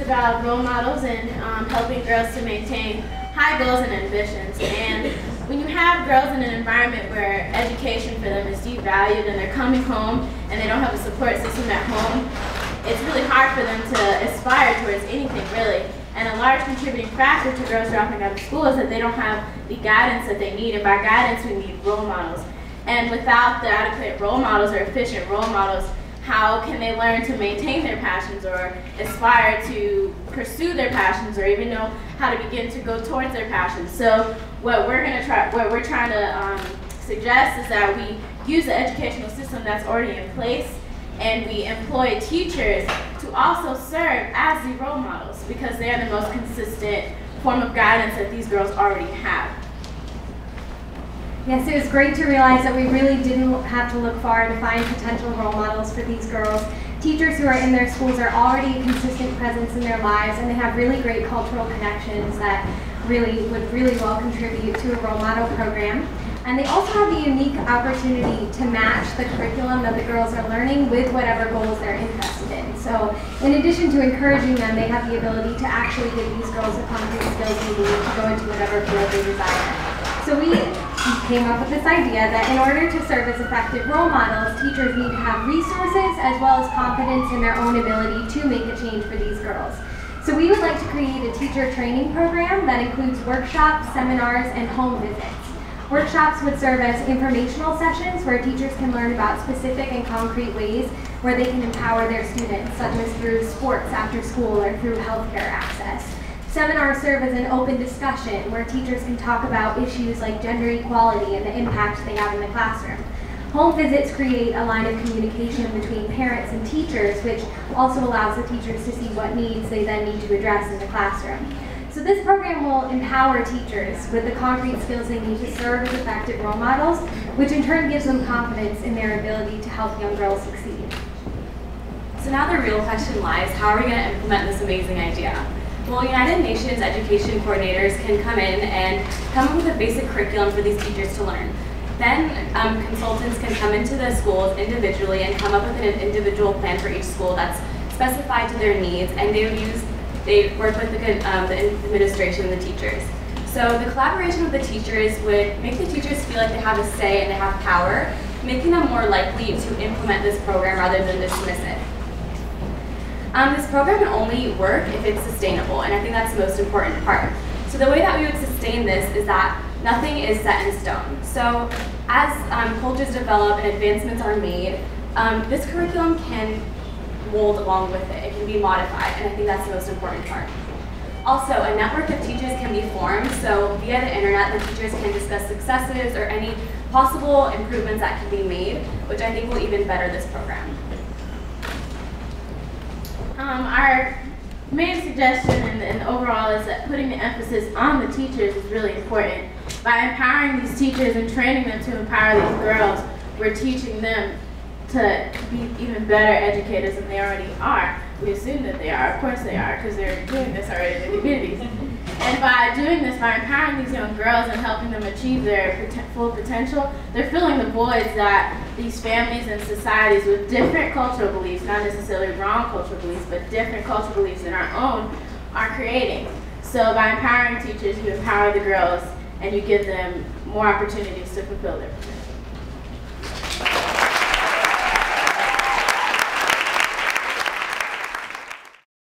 about role models and helping girls to maintain high goals and ambitions. And when you have girls in an environment where education for them is devalued and they're coming home and they don't have a support system at home, it's really hard for them to aspire towards anything, really. And a large contributing factor to girls dropping out of school is that they don't have the guidance that they need. And by guidance, we need role models. And without the adequate role models or efficient role models, how can they learn to maintain their passions or aspire to pursue their passions or even know how to begin to go towards their passions? So what we're trying to suggest is that we use the educational system that's already in place, and we employ teachers to also serve as the role models because they are the most consistent form of guidance that these girls already have. Yes, it was great to realize that we really didn't have to look far to find potential role models for these girls. Teachers who are in their schools are already a consistent presence in their lives, and they have really great cultural connections that would really well contribute to a role model program. And they also have the unique opportunity to match the curriculum that the girls are learning with whatever goals they're interested in. So in addition to encouraging them, they have the ability to actually give these girls the concrete skills they need to go into whatever field they desire. So we came up with this idea that in order to serve as effective role models, teachers need to have resources as well as confidence in their own ability to make a change for these girls. So we would like to create a teacher training program that includes workshops, seminars, and home visits. Workshops would serve as informational sessions where teachers can learn about specific and concrete ways where they can empower their students, such as through sports after school or through healthcare access. Seminars serve as an open discussion where teachers can talk about issues like gender equality and the impact they have in the classroom. Home visits create a line of communication between parents and teachers, which also allows the teachers to see what needs they then need to address in the classroom. So this program will empower teachers with the concrete skills they need to serve as effective role models, which in turn gives them confidence in their ability to help young girls succeed. So now the real question lies, how are we going to implement this amazing idea? Well, United Nations education coordinators can come in and come up with a basic curriculum for these teachers to learn. Then consultants can come into the schools individually and come up with an individual plan for each school that's specified to their needs, and they work with the administration and the teachers. So the collaboration with the teachers would make the teachers feel like they have a say and they have power, making them more likely to implement this program rather than dismiss it. This program can only work if it's sustainable, and I think that's the most important part. So the way that we would sustain this is that nothing is set in stone. So as cultures develop and advancements are made, this curriculum can mold along with it. It can be modified, and I think that's the most important part. Also, a network of teachers can be formed, so via the internet, the teachers can discuss successes or any possible improvements that can be made, which I think will even better this program. Our main suggestion and overall is that putting the emphasis on the teachers is really important. By empowering these teachers and training them to empower these girls, we're teaching them to be even better educators than they already are. We assume that they are. Of course they are, because they're doing this already in the communities. And by doing this, by empowering these young girls and helping them achieve their full potential, they're filling the voids that these families and societies with different cultural beliefs, not necessarily wrong cultural beliefs, but different cultural beliefs than our own, are creating. So by empowering teachers, you empower the girls and you give them more opportunities to fulfill their potential.